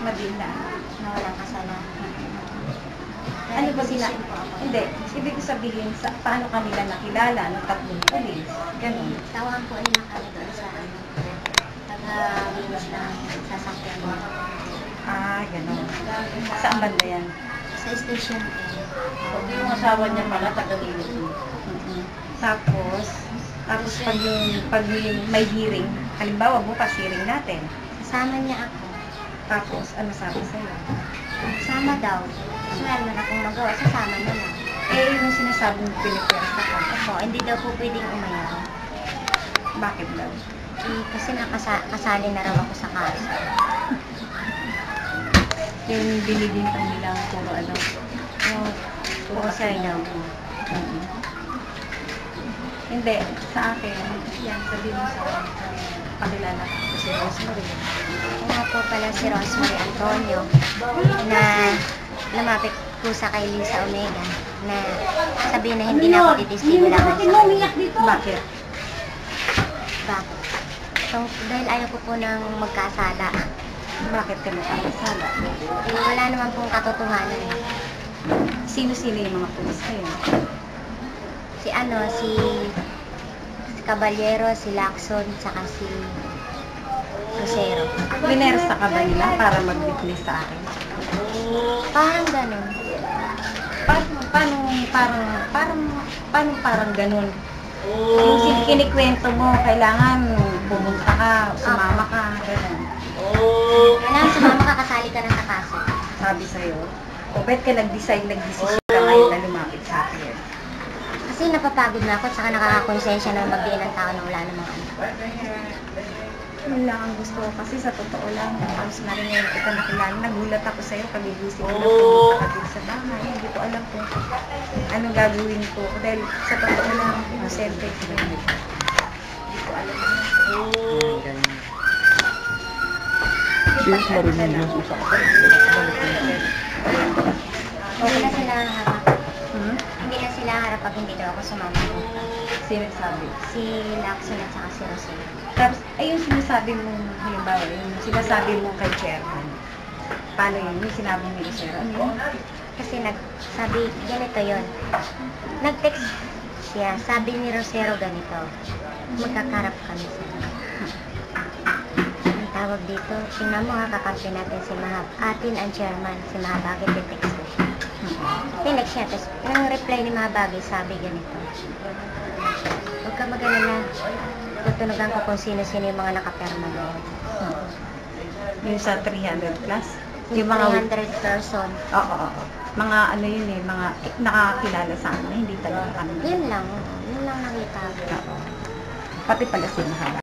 Madila. na walang kasalanan. Ano ba Hindi. Ibig sabihin, paano kanila nakilala ng tatlong pulis? Ganun. Tawagan po nila kami doon sa taga-linis ng sasakyan mo. Ganun. Saan banda yan? Sa station A. Yung asawa niya pala, taga-linis mo. Tapos pag yung may hearing, halimbawa bukas hearing natin. Kasama niya ako. Tapos, ano sabi sa'yo? Sama daw. So, wala na akong magawa. Sasama na lang. Yung sinasabing pinipwersa ka. Opo, hindi daw po pwedeng umayaw. Bakit daw? Kasi kasali na raw ako sa kaso. Yung binibintang nilang puro ano? Yung officer daw. Hindi, sa akin, yan, sabihin mo sa pakilala ko si Rosemary. Ako nga po pala si Rosemary Antonio na lumapit po sa kay Lisa Omega na sabihin na hindi na ako titistigo lang sa kanya. Bakit? Bakit? Dahil ayaw ko po nang magkasala. Bakit ka nakakasala? Wala naman pong katotohanan. Sino-sino yung mga pulis kayo? Si Caballero, si Lacson, saka si Rosero. Winersa ka ba nila para mag-witness sa akin? Parang ganun. Parang ganun? Yung kinikwento mo, kailangan pumunta ka, sumama ka, ganun. Kailangan sumama ka, kasali ka na sa kaso. Sabi sa'yo, o bet ka nag-desisyon ka ngayon na lumapit sa akin. Kasi napapagod na ako at saka nakakakonsensya na magdiin ng tao na wala namang ano. Yun lang ang gusto ko kasi sa totoo lang, halos na rin ngayon kita nakilala. Nagulat ako sa'yo, kagigising ko na pumunta ka din sa bahay. Hindi ko alam kung anong gagawin ko. Dahil sa totoo lang, inosente ko. Hindi ko alam. Yes, marinig yung usapan. Hindi na sila harap. Hindi na sila harap pag hindi daw ako sumama. Sino sabi? Si Lacson at saka si Rosero. Tapos, ay yung sinasabi mo, halimbawa, yung sinasabi mo kay Chairman. Paano yun? Yung sinabi ni Rosero? Ano yun? Kasi nagsabi, ganito yon. Nag-text siya, sabi ni Rosero ganito, magkakarap kami sa ang tawag dito, tingnan mo ha, kakampi natin si Mahab. Atin ang chairman, si Mahabagay, text ko siya. Tinext siya, tapos ang reply ni Mahabagay, sabi ganito, huwag ka mag-alala, tutunugan ko kung sino-sino yung mga nakaperma doon. Yung sa 300 plus? Yung 300 person. Oo. Mga ano yun eh, mga nakakilala sa amin, hindi talaga kami. Yun lang nakita ko. Pati pala si Mahal.